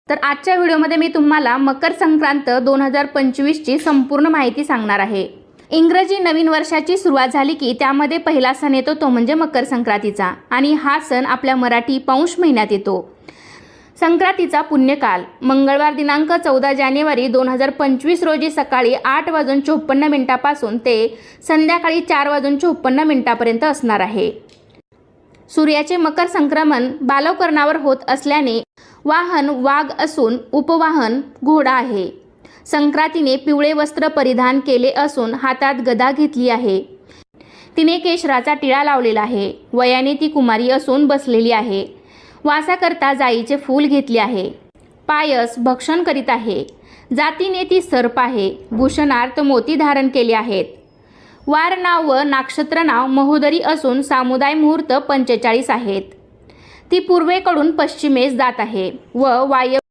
तर आजच्या व्हिडिओमध्ये मी तुम्हाला मकर संक्रांत 2025 ची संपूर्ण माहिती सांगणार आहे। इंग्रजी नवीन वर्षाची सुरुवात झाली की त्यामध्ये पहिला सण येतो तो म्हणजे मकर संक्रांतीचा आणि हा सण आपल्या मराठी पौष महिन्यात येतो। संक्रांतीचा पुण्यकाल मंगळवार दिनांक 14 जानेवारी 2025 रोजी सकाळी 8:54 पासून ते संध्याकाळी 4:54 पर्यंत असणार आहे। सूर्याचे मकर संक्रमण बालवकर्णावर होत असल्याने वाहन वाघ असून उपवाहन घोडा आहे। संक्रांतीने पिवळे वस्त्र परिधान केले असून हातात गदा घेतली आहे। तिने केशराचा टिळा लावलेला आहे। वयाने ती कुमारी असून बसलेली आहे। वासाकरता जाईचे फूल घेतले आहे। पायस भक्षण करीत आहे। जातीने ती सर्प आहे। भूषणार्थ मोती धारण केले आहेत। वार नाव व नक्षत्र नाव महोदरी असून सामुदाय मुहूर्त 45 आहेत। ती पूर्वेकडून पश्चिमेस जात आहे व वायव्य